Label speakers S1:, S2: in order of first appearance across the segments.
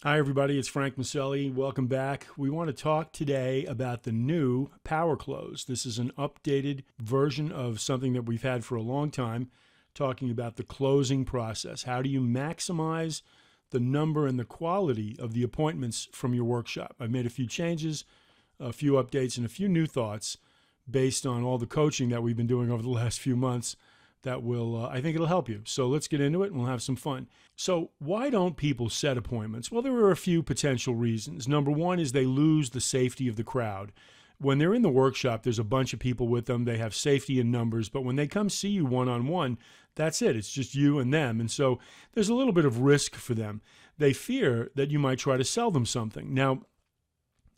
S1: Hi, everybody. It's Frank Maselli. Welcome back. We want to talk today about the new Power Close. This is an updated version of something that we've had for a long time, talking about the closing process. How do you maximize the number and the quality of the appointments from your workshop? I've made a few changes, a few updates, and a few new thoughts based on all the coaching that we've been doing over the last few months that will, I think it'll help you. So let's get into it and we'll have some fun. So why don't people set appointments? Well, there are a few potential reasons. Number one is they lose the safety of the crowd. When they're in the workshop, there's a bunch of people with them. They have safety in numbers, but when they come see you one-on-one, that's it. It's just you and them. And so there's a little bit of risk for them. They fear that you might try to sell them something. Now,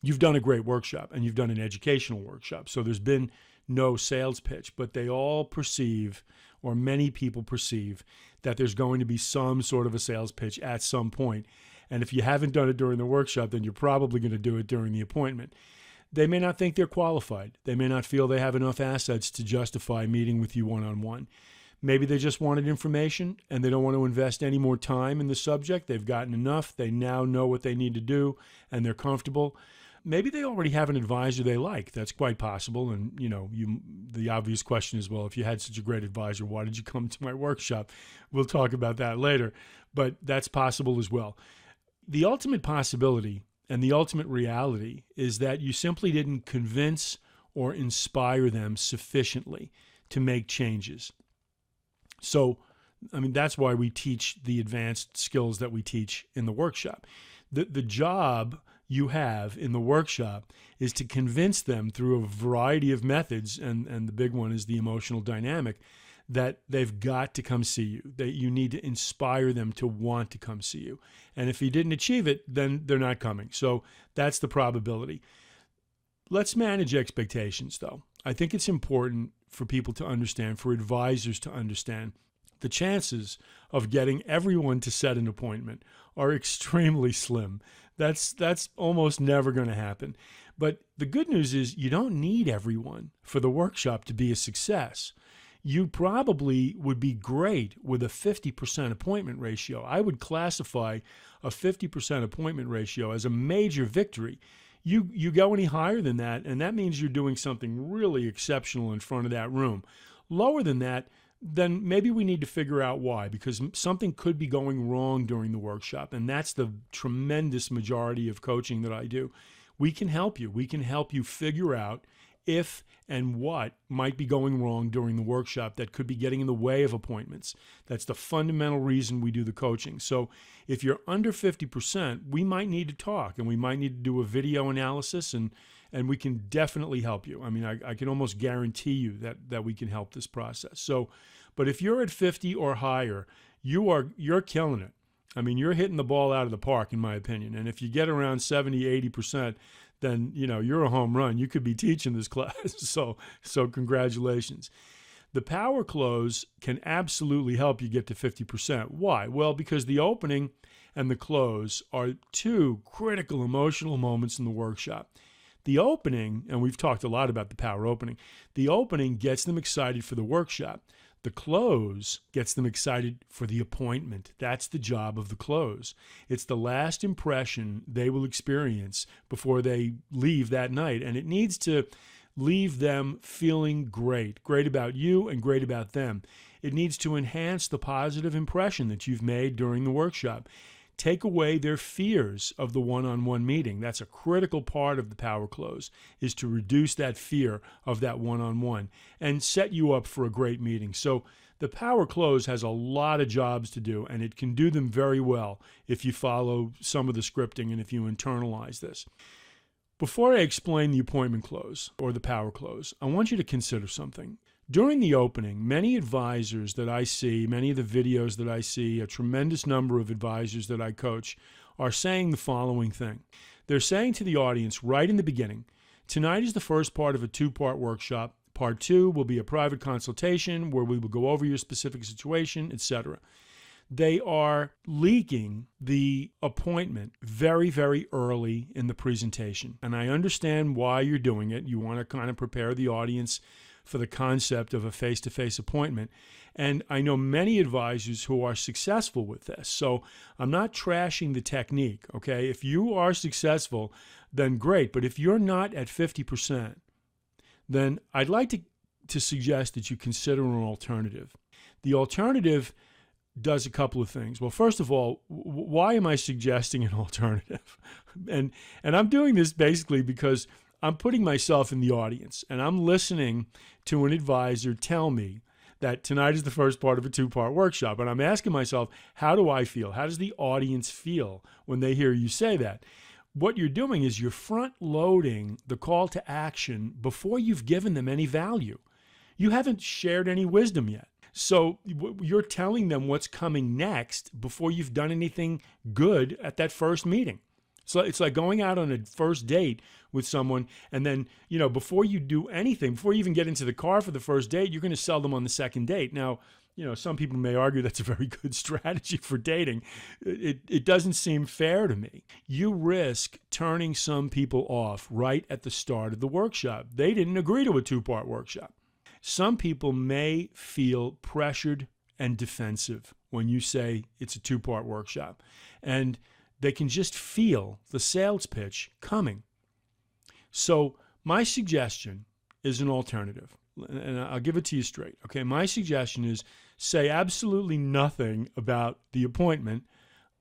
S1: you've done a great workshop and you've done an educational workshop. So there's been no sales pitch, but they all perceive, or many people perceive, that there's going to be some sort of a sales pitch at some point. And if you haven't done it during the workshop, then you're probably going to do it during the appointment. They may not think they're qualified. They may not feel they have enough assets to justify meeting with you one-on-one. Maybe they just wanted information and they don't want to invest any more time in the subject. They've gotten enough. They now know what they need to do and they're comfortable. Maybe they already have an advisor they like. That's quite possible. And, the obvious question is, well, if you had such a great advisor, why did you come to my workshop? We'll talk about that later, but that's possible as well. The ultimate possibility and the ultimate reality is that you simply didn't convince or inspire them sufficiently to make changes. So, that's why we teach the advanced skills that we teach in the workshop. The job you have in the workshop is to convince them through a variety of methods, and the big one is the emotional dynamic, that they've got to come see you, that you need to inspire them to want to come see you. And if you didn't achieve it, then they're not coming. So that's the probability. Let's manage expectations, though. I think it's important for people to understand, for advisors to understand, the chances of getting everyone to set an appointment are extremely slim. That's almost never going to happen. But the good news is you don't need everyone for the workshop to be a success. You probably would be great with a 50% appointment ratio. I would classify a 50% appointment ratio as a major victory. You go any higher than that, and that means you're doing something really exceptional in front of that room. Lower than that, then maybe we need to figure out why, because something could be going wrong during the workshop, and that's the tremendous majority of coaching that I do. We can help you. We can help you figure out if and what might be going wrong during the workshop that could be getting in the way of appointments. That's the fundamental reason we do the coaching. So if you're under 50%, we might need to talk, and we might need to do a video analysis, and we can definitely help you. I can almost guarantee you that we can help this process. So, but if you're at 50 or higher, you're killing it. You're hitting the ball out of the park, in my opinion. And if you get around 70, 80%, then, you're a home run. You could be teaching this class. So congratulations. The power close can absolutely help you get to 50%. Why? Well, because the opening and the close are two critical emotional moments in the workshop. The opening, and we've talked a lot about the power opening, the opening gets them excited for the workshop. The close gets them excited for the appointment. That's the job of the close. It's the last impression they will experience before they leave that night. And it needs to leave them feeling great about you and great about them. It needs to enhance the positive impression that you've made during the workshop. Take away their fears of the one-on-one meeting. That's a critical part of the power close, is to reduce that fear of that one-on-one and set you up for a great meeting. So the power close has a lot of jobs to do, and it can do them very well if you follow some of the scripting and if you internalize this. Before I explain the appointment close or the power close, I want you to consider something. During the opening, many advisors that I see, many of the videos that I see, a tremendous number of advisors that I coach are saying the following thing. They're saying to the audience right in the beginning, tonight is the first part of a two-part workshop. Part two will be a private consultation where we will go over your specific situation, etc. They are leaking the appointment very, very early in the presentation. And I understand why you're doing it. You want to kind of prepare the audience for the concept of a face-to-face appointment. And I know many advisors who are successful with this. So I'm not trashing the technique, okay? If you are successful, then great. But if you're not at 50%, then I'd like to suggest that you consider an alternative. The alternative does a couple of things. Well, first of all, why am I suggesting an alternative? And I'm doing this basically because I'm putting myself in the audience and I'm listening to an advisor tell me that tonight is the first part of a 2-part workshop. And I'm asking myself, how do I feel? How does the audience feel when they hear you say that? What you're doing is you're front-loading the call to action before you've given them any value. You haven't shared any wisdom yet. So you're telling them what's coming next before you've done anything good at that first meeting. So it's like going out on a first date with someone, and then, before you do anything, before you even get into the car for the first date, you're going to sell them on the second date. Now, some people may argue that's a very good strategy for dating. It doesn't seem fair to me. You risk turning some people off right at the start of the workshop. They didn't agree to a 2-part workshop. Some people may feel pressured and defensive when you say it's a 2-part workshop, and they can just feel the sales pitch coming. So my suggestion is an alternative, and I'll give it to you straight. Okay, my suggestion is say absolutely nothing about the appointment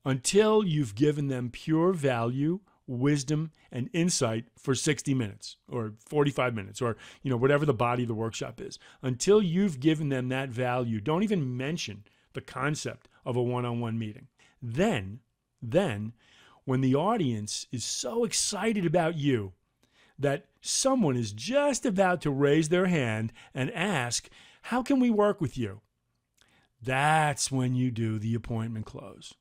S1: until you've given them pure value, wisdom, and insight for 60 minutes or 45 minutes or whatever the body of the workshop is. Until you've given them that value, don't even mention the concept of a one-on-one meeting. Then when the audience is so excited about you that someone is just about to raise their hand and ask, how can we work with you? That's when you do the appointment close.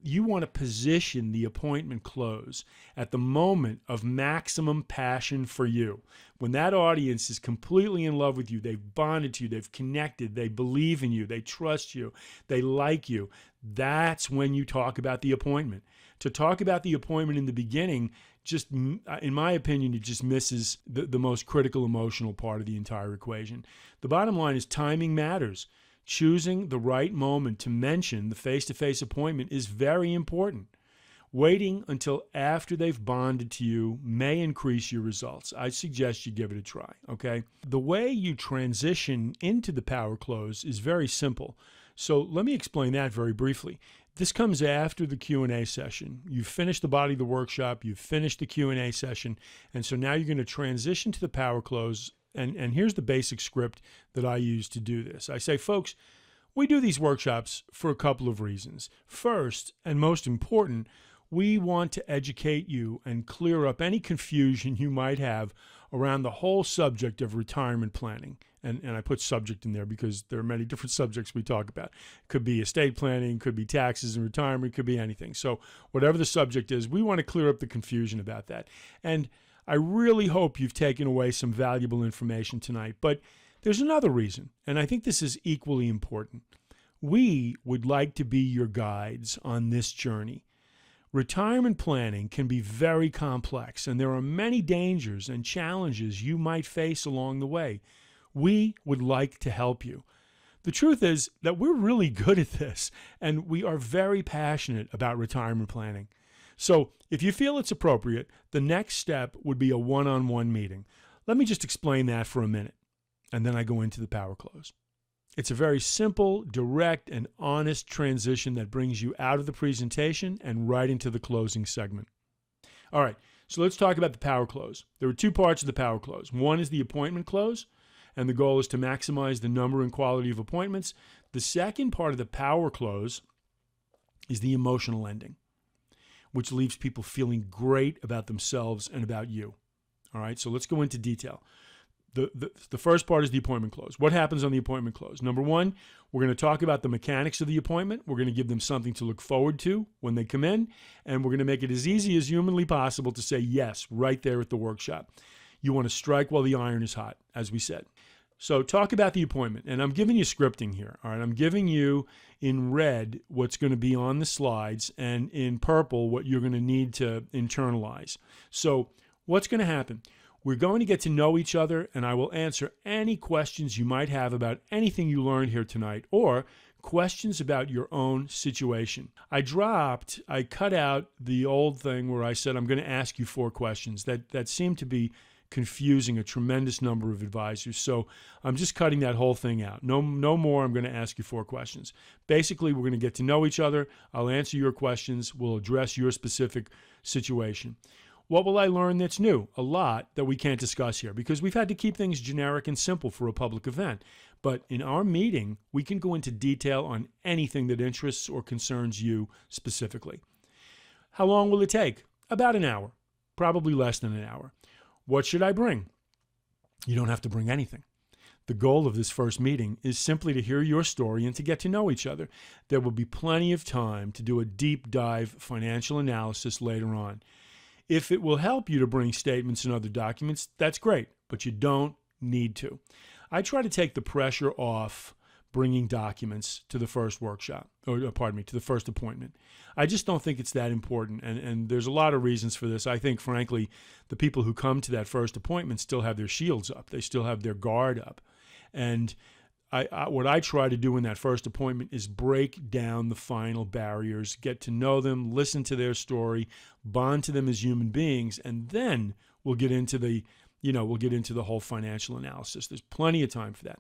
S1: You want to position the appointment close at the moment of maximum passion for you. When that audience is completely in love with you, they've bonded to you, they've connected, they believe in you, they trust you, they like you, that's when you talk about the appointment. To talk about the appointment in the beginning, just, in my opinion, it just misses the most critical emotional part of the entire equation. The bottom line is timing matters. Choosing the right moment to mention the face-to-face appointment is very important. Waiting until after they've bonded to you may increase your results. I suggest you give it a try, okay? The way you transition into the power close is very simple. So let me explain that very briefly. This comes after the Q&A session. You've finished the body of the workshop, you've finished the Q&A session, and so now you're going to transition to the power close. And here's the basic script that I use to do this. I say, folks, we do these workshops for a couple of reasons. First, and most important, we want to educate you and clear up any confusion you might have around the whole subject of retirement planning. And I put subject in there because there are many different subjects we talk about. It could be estate planning, could be taxes and retirement, could be anything. So whatever the subject is, we want to clear up the confusion about that. And I really hope you've taken away some valuable information tonight. But there's another reason, and I think this is equally important. We would like to be your guides on this journey. Retirement planning can be very complex, and there are many dangers and challenges you might face along the way. We would like to help you. The truth is that we're really good at this, and we are very passionate about retirement planning. So if you feel it's appropriate, the next step would be a one-on-one meeting. Let me just explain that for a minute, and then I go into the power close. It's a very simple, direct, and honest transition that brings you out of the presentation and right into the closing segment. All right, so let's talk about the power close. There are 2 parts of the power close. One is the appointment close, and the goal is to maximize the number and quality of appointments. The second part of the power close is the emotional ending, which leaves people feeling great about themselves and about you. All right, so let's go into detail. The first part is the appointment close. What happens on the appointment close? Number one, we're going to talk about the mechanics of the appointment. We're going to give them something to look forward to when they come in, and we're going to make it as easy as humanly possible to say yes right there at the workshop. You want to strike while the iron is hot, as we said. So talk about the appointment, and I'm giving you scripting here. All right, I'm giving you in red what's going to be on the slides, and in purple what you're going to need to internalize. So what's going to happen? We're going to get to know each other, and I will answer any questions you might have about anything you learned here tonight or questions about your own situation. I cut out the old thing where I said I'm going to ask you 4 questions. That seemed to be confusing a tremendous number of advisors. So I'm just cutting that whole thing out. No more. I'm going to ask you 4 questions. Basically, we're going to get to know each other. I'll answer your questions. We'll address your specific situation. What will I learn that's new? A lot that we can't discuss here because we've had to keep things generic and simple for a public event. But in our meeting, we can go into detail on anything that interests or concerns you specifically. How long will it take? About an hour, probably less than an hour. What should I bring? You don't have to bring anything. The goal of this first meeting is simply to hear your story and to get to know each other. There will be plenty of time to do a deep dive financial analysis later on. If it will help you to bring statements and other documents, that's great, but you don't need to. I try to take the pressure off bringing documents to the first workshop, to the first appointment. I just don't think it's that important, and there's a lot of reasons for this. I think, frankly, the people who come to that first appointment still have their shields up. They still have their guard up. And what I try to do in that first appointment is break down the final barriers, get to know them, listen to their story, bond to them as human beings, and then we'll get into the whole financial analysis. There's plenty of time for that.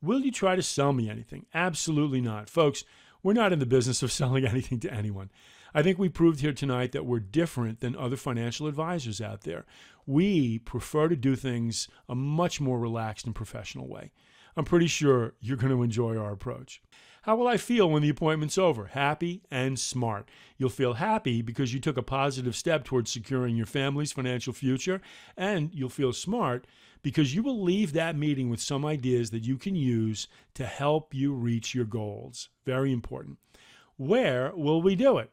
S1: Will you try to sell me anything? Absolutely not. Folks, we're not in the business of selling anything to anyone. I think we proved here tonight that we're different than other financial advisors out there. We prefer to do things a much more relaxed and professional way. I'm pretty sure you're going to enjoy our approach. How will I feel when the appointment's over? Happy and smart. You'll feel happy because you took a positive step towards securing your family's financial future, and you'll feel smart because you will leave that meeting with some ideas that you can use to help you reach your goals. Very important. Where will we do it?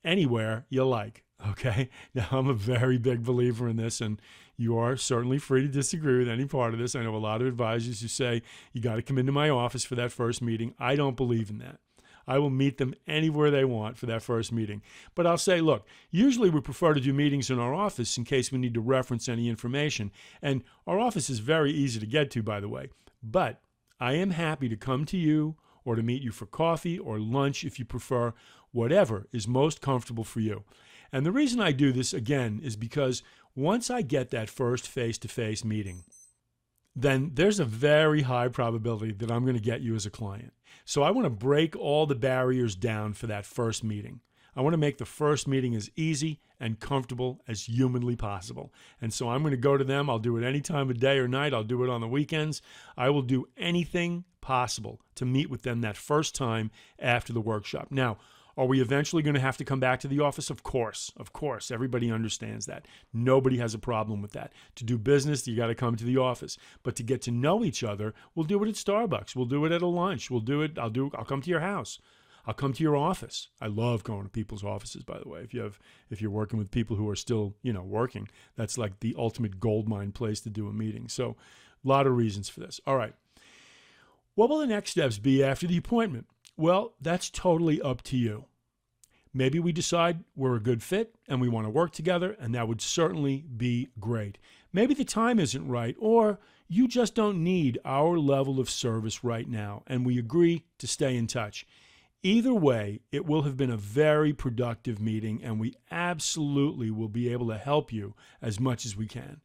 S1: Anywhere you like. Okay? Now, I'm a very big believer in this, and you are certainly free to disagree with any part of this. I know a lot of advisors who say, you got to come into my office for that first meeting. I don't believe in that. I will meet them anywhere they want for that first meeting. But I'll say, look, usually we prefer to do meetings in our office in case we need to reference any information. And our office is very easy to get to, by the way. But I am happy to come to you or to meet you for coffee or lunch if you prefer, whatever is most comfortable for you. And the reason I do this, again, is because once I get that first face-to-face meeting, then there's a very high probability that I'm going to get you as a client. So I want to break all the barriers down for that first meeting. I want to make the first meeting as easy and comfortable as humanly possible. And so I'm going to go to them. I'll do it any time of day or night. I'll do it on the weekends. I will do anything possible to meet with them that first time after the workshop. Now, are we eventually going to have to come back to the office? Of course. Of course. Everybody understands that. Nobody has a problem with that. To do business, you got to come to the office. But to get to know each other, we'll do it at Starbucks. We'll do it at a lunch. I'll come to your house. I'll come to your office. I love going to people's offices, by the way. If you're working with people who are still, working, that's like the ultimate goldmine place to do a meeting. So a lot of reasons for this. All right. What will the next steps be after the appointment? Well, that's totally up to you. Maybe we decide we're a good fit and we want to work together, and that would certainly be great. Maybe the time isn't right, or you just don't need our level of service right now, and we agree to stay in touch. Either way, it will have been a very productive meeting, and we absolutely will be able to help you as much as we can.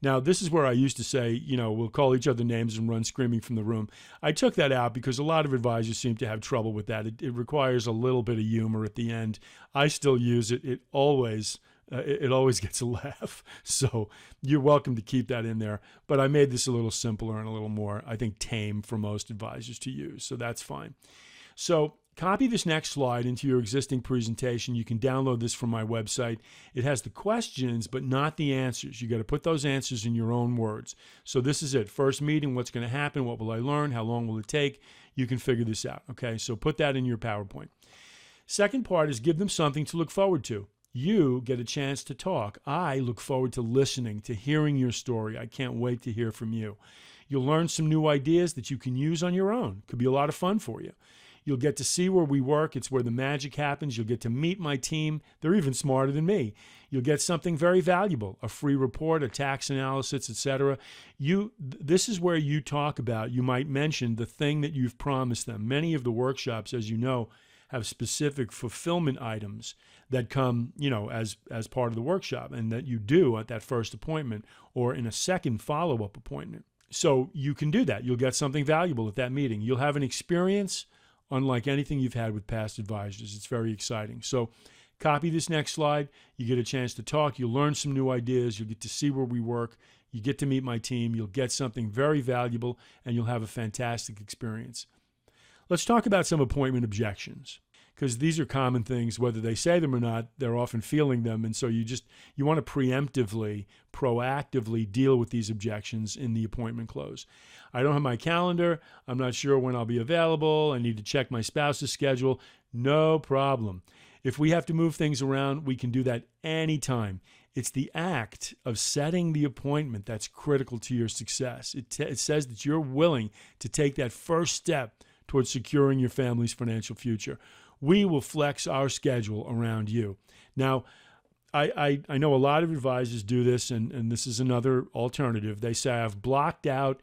S1: Now, this is where I used to say, we'll call each other names and run screaming from the room. I took that out because a lot of advisors seem to have trouble with that. It requires a little bit of humor at the end. I still use it. It always gets a laugh. So you're welcome to keep that in there. But I made this a little simpler and a little more, I think, tame for most advisors to use. So that's fine. So copy this next slide into your existing presentation. You can download this from my website. It has the questions, but not the answers. You got to put those answers in your own words. So this is it. First meeting, what's going to happen? What will I learn? How long will it take? You can figure this out. Okay, so put that in your PowerPoint. Second part is give them something to look forward to. You get a chance to talk. I look forward to listening, to hearing your story. I can't wait to hear from you. You'll learn some new ideas that you can use on your own. Could be a lot of fun for you. You'll get to see where we work. It's where the magic happens. You'll get to meet my team. They're even smarter than me. You'll get something very valuable, a free report, a tax analysis, etc. This is where you talk about, you might mention the thing that you've promised them. Many of the workshops, as you know, have specific fulfillment items that come, as part of the workshop and that you do at that first appointment or in a second follow-up appointment. So you can do that. You'll get something valuable at that meeting. You'll have an experience unlike anything you've had with past advisors. It's very exciting. So copy this next slide. You get a chance to talk. You'll learn some new ideas. You'll get to see where we work. You get to meet my team. You'll get something very valuable, and you'll have a fantastic experience. Let's talk about some appointment objections, because these are common things. Whether they say them or not, they're often feeling them. And so you want to proactively deal with these objections in the appointment close. I don't have my calendar. I'm not sure when I'll be available. I need to check my spouse's schedule. No problem. If we have to move things around, we can do that anytime. It's the act of setting the appointment that's critical to your success. It says that you're willing to take that first step towards securing your family's financial future. We will flex our schedule around you. Now, I know a lot of advisors do this, and this is another alternative. They say, I've blocked out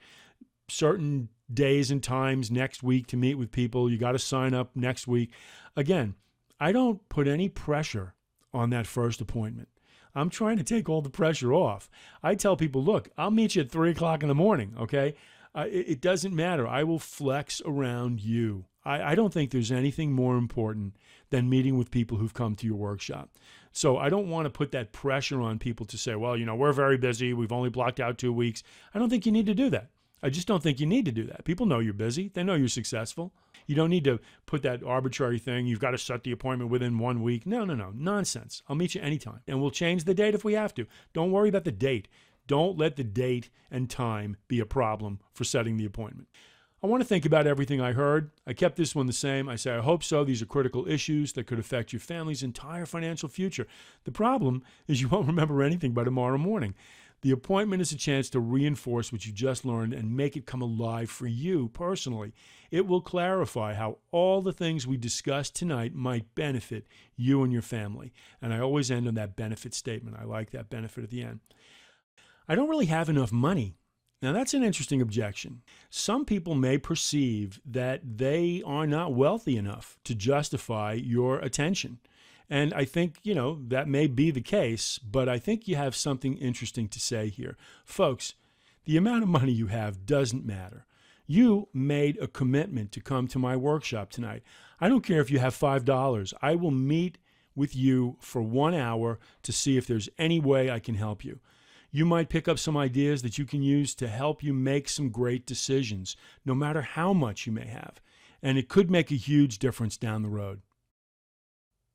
S1: certain days and times next week to meet with people. You got to sign up next week. Again, I don't put any pressure on that first appointment. I'm trying to take all the pressure off. I tell people, look, I'll meet you at 3 o'clock in the morning, okay? It doesn't matter. I will flex around you. I don't think there's anything more important than meeting with people who've come to your workshop. So I don't want to put that pressure on people to say, well, we're very busy. We've only blocked out 2 weeks. I don't think you need to do that. I just don't think you need to do that. People know you're busy. They know you're successful. You don't need to put that arbitrary thing. You've got to set the appointment within 1 week. No. Nonsense. I'll meet you anytime. And we'll change the date if we have to. Don't worry about the date. Don't let the date and time be a problem for setting the appointment. I want to think about everything I heard. I kept this one the same. I say, I hope so. These are critical issues that could affect your family's entire financial future. The problem is you won't remember anything by tomorrow morning. The appointment is a chance to reinforce what you just learned and make it come alive for you personally. It will clarify how all the things we discussed tonight might benefit you and your family. And I always end on that benefit statement. I like that benefit at the end. I don't really have enough money. Now, that's an interesting objection. Some people may perceive that they are not wealthy enough to justify your attention. And I think, that may be the case, but I think you have something interesting to say here. Folks, the amount of money you have doesn't matter. You made a commitment to come to my workshop tonight. I don't care if you have $5. I will meet with you for 1 hour to see if there's any way I can help you. You might pick up some ideas that you can use to help you make some great decisions, no matter how much you may have. And it could make a huge difference down the road.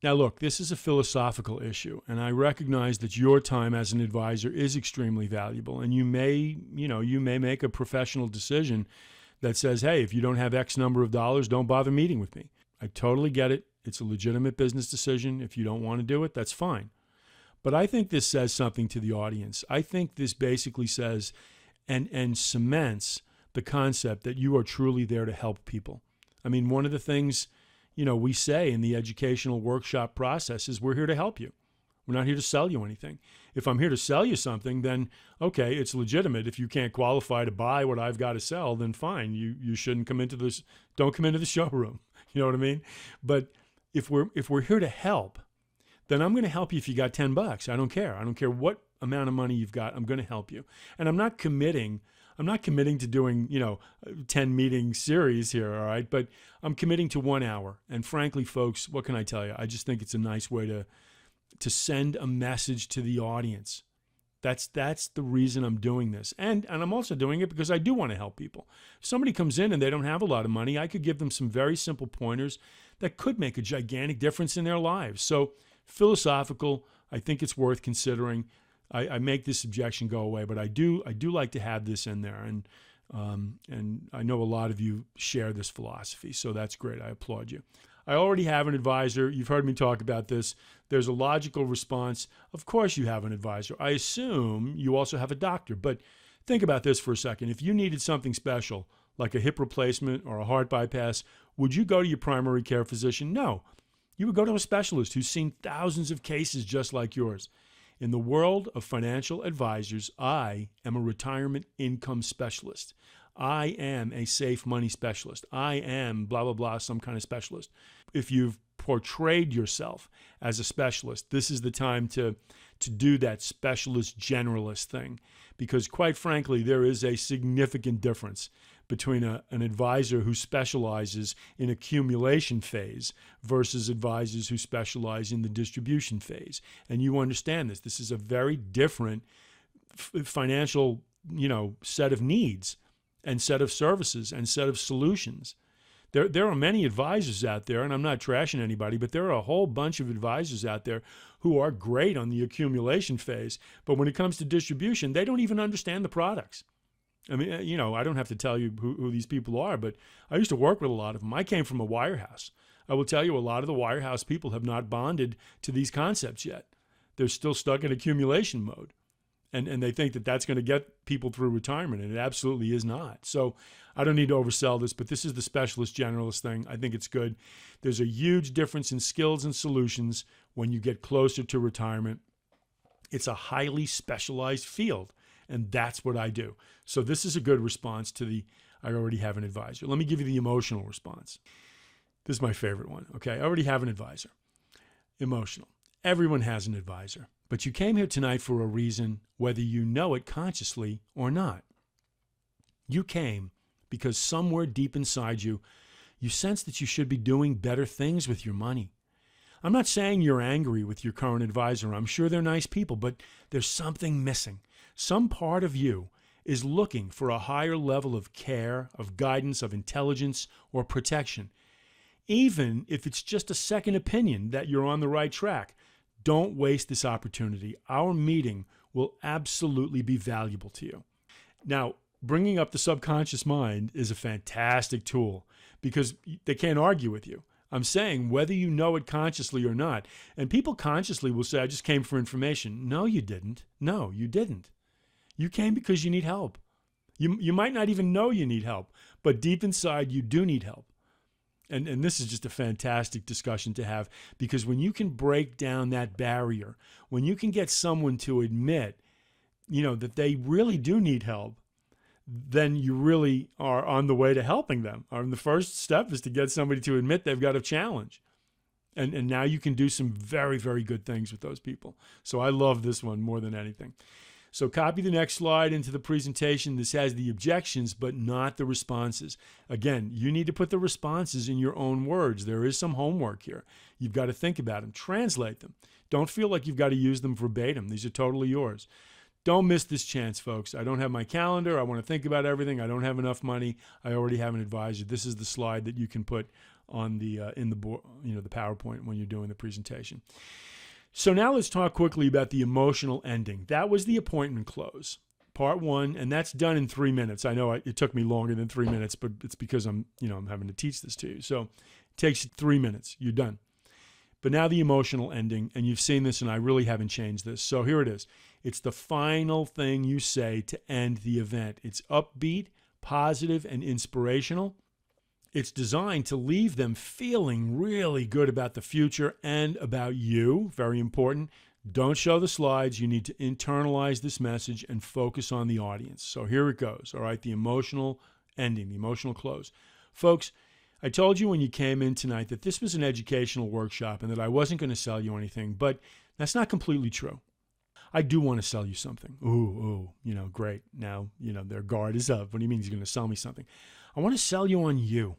S1: Now, look, this is a philosophical issue, and I recognize that your time as an advisor is extremely valuable, and you may make a professional decision that says, hey, if you don't have X number of dollars, don't bother meeting with me. I totally get it. It's a legitimate business decision. If you don't want to do it, that's fine. But I think this says something to the audience. I think this basically says and cements the concept that you are truly there to help people. I mean, one of the things we say in the educational workshop process is we're here to help you. We're not here to sell you anything. If I'm here to sell you something, then okay, it's legitimate. If you can't qualify to buy what I've got to sell, then fine. You shouldn't come into this. Don't come into the showroom. You know what I mean? But if we're here to help, then I'm going to help you if you got $10. I don't care. I don't care what amount of money you've got. I'm going to help you. And I'm not committing to doing, 10 meeting series here, all right? But I'm committing to 1 hour. And frankly, folks, what can I tell you? I just think it's a nice way to send a message to the audience. That's the reason I'm doing this. And I'm also doing it because I do want to help people. If somebody comes in and they don't have a lot of money, I could give them some very simple pointers that could make a gigantic difference in their lives. So philosophical, I think it's worth considering. I make this objection go away, but I do like to have this in there, and I know a lot of you share this philosophy, so that's great. I applaud you. I already have an advisor. You've heard me talk about this. There's a logical response. Of course you have an advisor. I assume you also have a doctor, but think about this for a second. If you needed something special, like a hip replacement or a heart bypass, would you go to your primary care physician? No. You would go to a specialist who's seen thousands of cases just like yours. In the world of financial advisors, I am a retirement income specialist. I am a safe money specialist. I am blah, blah, blah, some kind of specialist. If you've portrayed yourself as a specialist, this is the time to do that specialist generalist thing. Because quite frankly, there is a significant difference between an advisor who specializes in accumulation phase versus advisors who specialize in the distribution phase. And you understand this. This is a very different financial, set of needs and set of services and set of solutions. There are many advisors out there, and I'm not trashing anybody, but there are a whole bunch of advisors out there who are great on the accumulation phase. But when it comes to distribution, they don't even understand the products. I mean, I don't have to tell you who these people are, but I used to work with a lot of them. I came from a wirehouse. I will tell you a lot of the wirehouse people have not bonded to these concepts yet. They're still stuck in accumulation mode. And they think that that's going to get people through retirement, and it absolutely is not. So I don't need to oversell this, but this is the specialist generalist thing. I think it's good. There's a huge difference in skills and solutions when you get closer to retirement. It's a highly specialized field, and that's what I do. So this is a good response to I already have an advisor. Let me give you the emotional response. This is my favorite one. Okay, I already have an advisor. Emotional. Everyone has an advisor. But you came here tonight for a reason, whether you know it consciously or not. You came because somewhere deep inside you, you sense that you should be doing better things with your money. I'm not saying you're angry with your current advisor. I'm sure they're nice people, but there's something missing. Some part of you is looking for a higher level of care, of guidance, of intelligence, or protection. Even if it's just a second opinion that you're on the right track, don't waste this opportunity. Our meeting will absolutely be valuable to you. Now, bringing up the subconscious mind is a fantastic tool because they can't argue with you. I'm saying whether you know it consciously or not. And people consciously will say, I just came for information. No, you didn't. No, you didn't. You came because you need help. You might not even know you need help, but deep inside you do need help. And this is just a fantastic discussion to have, because when you can break down that barrier, when you can get someone to admit, that they really do need help, then you really are on the way to helping them. And the first step is to get somebody to admit they've got a challenge. And now you can do some very, very good things with those people. So I love this one more than anything. So copy the next slide into the presentation. This has the objections, but not the responses. Again, you need to put the responses in your own words. There is some homework here. You've got to think about them, translate them. Don't feel like you've got to use them verbatim. These are totally yours. Don't miss this chance, folks. I don't have my calendar. I want to think about everything. I don't have enough money. I already have an advisor. This is the slide that you can put on the the PowerPoint when you're doing the presentation. So now let's talk quickly about the emotional ending. That was the appointment close, part one, and that's done in 3 minutes. I know it took me longer than 3 minutes, but it's because I'm having to teach this to you. So it takes 3 minutes. You're done. But now the emotional ending, and you've seen this, and I really haven't changed this. So here it is. It's the final thing you say to end the event. It's upbeat, positive, and inspirational. It's designed to leave them feeling really good about the future and about you. Very important. Don't show the slides. You need to internalize this message and focus on the audience. So here it goes. All right, the emotional ending, the emotional close. Folks, I told you when you came in tonight that this was an educational workshop and that I wasn't going to sell you anything, but that's not completely true. I do want to sell you something. Ooh, great. Now, their guard is up. What do you mean he's going to sell me something? I want to sell you on you.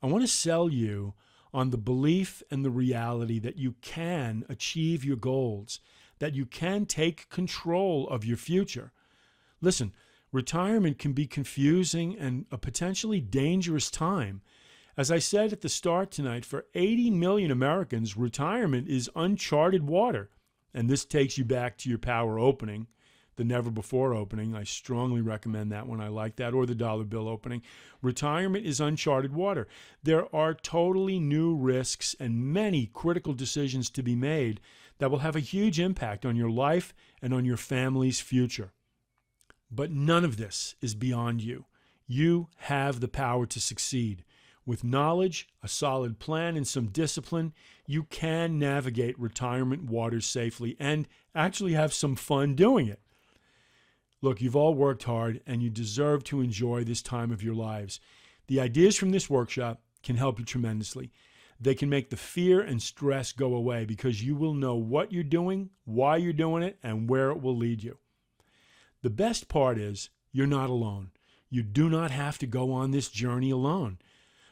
S1: I want to sell you on the belief and the reality that you can achieve your goals, that you can take control of your future. Listen, retirement can be confusing and a potentially dangerous time. As I said at the start tonight, for 80 million Americans, retirement is uncharted water. And this takes you back to your power opening, the never before opening. I strongly recommend that one. I like that. Or the dollar bill opening. Retirement is uncharted water. There are totally new risks and many critical decisions to be made that will have a huge impact on your life and on your family's future. But none of this is beyond you. You have the power to succeed. With knowledge, a solid plan, and some discipline, you can navigate retirement waters safely and actually have some fun doing it. Look, you've all worked hard and you deserve to enjoy this time of your lives. The ideas from this workshop can help you tremendously. They can make the fear and stress go away because you will know what you're doing, why you're doing it, and where it will lead you. The best part is you're not alone. You do not have to go on this journey alone.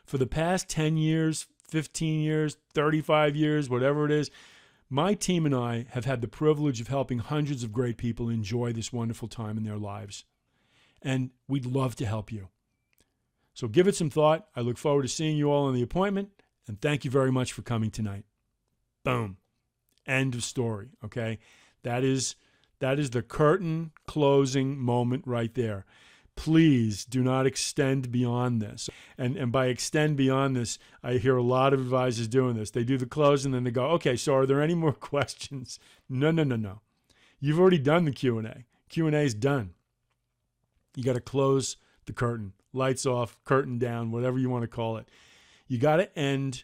S1: For the past 10 years, 15 years, 35 years, whatever it is, my team and I have had the privilege of helping hundreds of great people enjoy this wonderful time in their lives. And we'd love to help you. So give it some thought. I look forward to seeing you all on the appointment. And thank you very much for coming tonight. Boom. End of story. Okay. That is the curtain closing moment right there. Please do not extend beyond this. And by extend beyond this, I hear a lot of advisors doing this. They do the close and then they go, okay, so are there any more questions? No. You've already done the Q&A. Q&A is done. You got to close the curtain. Lights off, curtain down, whatever you want to call it. You got to end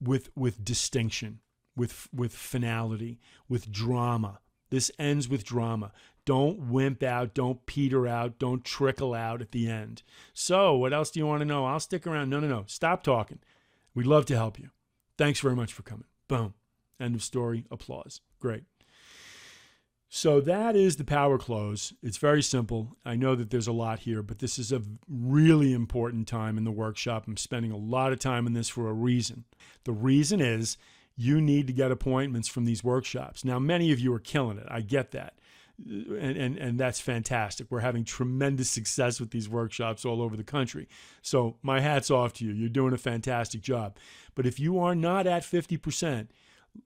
S1: with distinction, with finality, with drama. This ends with drama. Don't wimp out. Don't peter out. Don't trickle out at the end. So what else do you want to know? I'll stick around. No. Stop talking. We'd love to help you. Thanks very much for coming. Boom. End of story. Applause. Great. So that is the power close. It's very simple. I know that there's a lot here, but this is a really important time in the workshop. I'm spending a lot of time on this for a reason. The reason is you need to get appointments from these workshops. Now, many of you are killing it. I get that. And that's fantastic. We're having tremendous success with these workshops all over the country. So my hat's off to you. You're doing a fantastic job. But if you are not at 50%,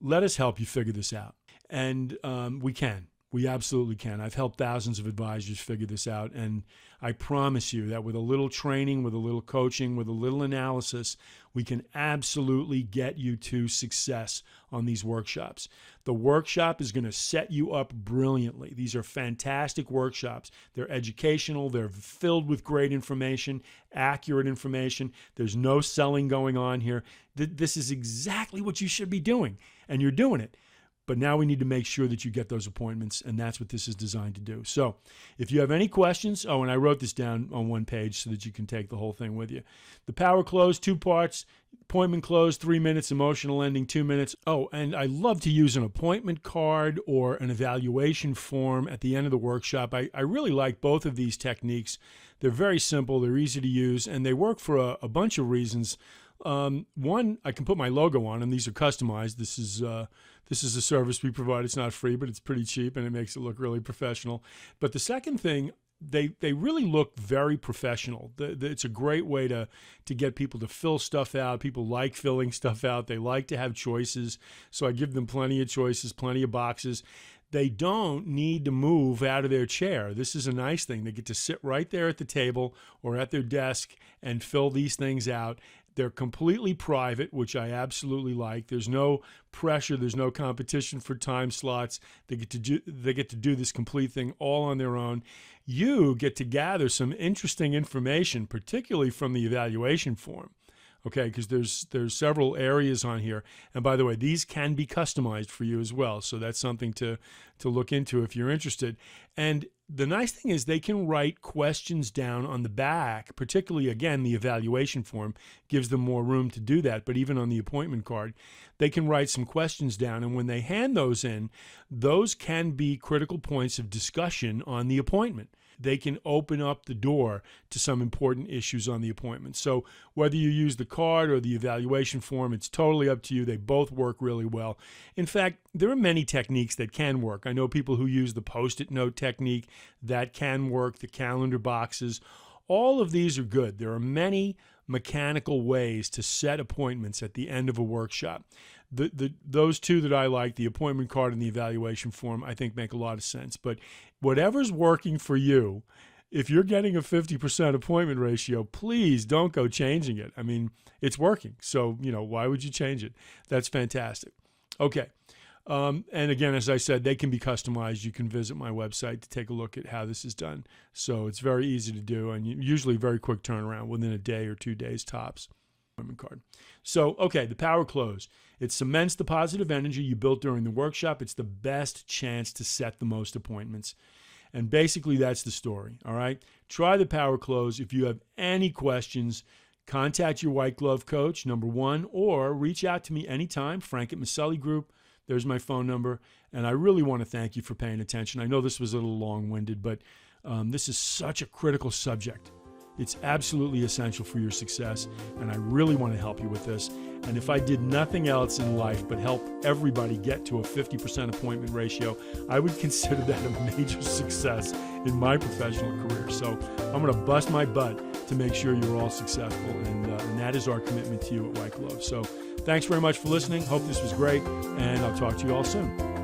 S1: let us help you figure this out. And we can. We absolutely can. I've helped thousands of advisors figure this out. And I promise you that with a little training, with a little coaching, with a little analysis, we can absolutely get you to success on these workshops. The workshop is going to set you up brilliantly. These are fantastic workshops. They're educational. They're filled with great information, accurate information. There's no selling going on here. This is exactly what you should be doing, and you're doing it. But now we need to make sure that you get those appointments, and that's what this is designed to do. So if you have any questions, and I wrote this down on one page so that you can take the whole thing with you. The power close, 2 parts. Appointment close, 3 minutes. Emotional ending, 2 minutes. Oh, and I love to use an appointment card or an evaluation form at the end of the workshop. I really like both of these techniques. They're very simple. They're easy to use, and they work for a bunch of reasons. One, I can put my logo on them. These are customized. This is a service we provide. It's not free, but it's pretty cheap, and it makes it look really professional. But the second thing, they really look very professional. It's a great way to get people to fill stuff out. People like filling stuff out. They like to have choices. So I give them plenty of choices, plenty of boxes. They don't need to move out of their chair. This is a nice thing. They get to sit right there at the table or at their desk and fill these things out. They're completely private, which I absolutely like. There's no pressure. There's no competition for time slots. They get to do this complete thing all on their own. You get to gather some interesting information, particularly from the evaluation form. Okay, because there's several areas on here. And by the way, these can be customized for you as well. So that's something to look into if you're interested. And the nice thing is they can write questions down on the back, particularly, again, the evaluation form gives them more room to do that. But even on the appointment card, they can write some questions down. And when they hand those in, those can be critical points of discussion on the appointment. They can open up the door to some important issues on the appointment. So whether you use the card or the evaluation form, it's totally up to you. They both work really well. In fact, there are many techniques that can work. I know people who use the Post-it note technique. That can work, the calendar boxes. All of these are good. There are many mechanical ways to set appointments at the end of a workshop. Those two that I like, the appointment card and the evaluation form, I think make a lot of sense. But whatever's working for you, if you're getting a 50% appointment ratio, please don't go changing it. I mean, it's working. So, why would you change it? That's fantastic. Okay. And again, as I said, they can be customized. You can visit my website to take a look at how this is done. So it's very easy to do, and usually very quick turnaround within a day or 2 days tops. Card. So, okay, the power close. It cements the positive energy you built during the workshop. It's the best chance to set the most appointments. And basically, that's the story, all right? Try the power close. If you have any questions, contact your white glove coach, number one, or reach out to me anytime, Frank at Maselli Group. There's my phone number. And I really want to thank you for paying attention. I know this was a little long-winded, but this is such a critical subject. It's absolutely essential for your success, and I really want to help you with this. And if I did nothing else in life but help everybody get to a 50% appointment ratio, I would consider that a major success in my professional career. So I'm going to bust my butt to make sure you're all successful, and that is our commitment to you at White Glove. So thanks very much for listening. Hope this was great, and I'll talk to you all soon.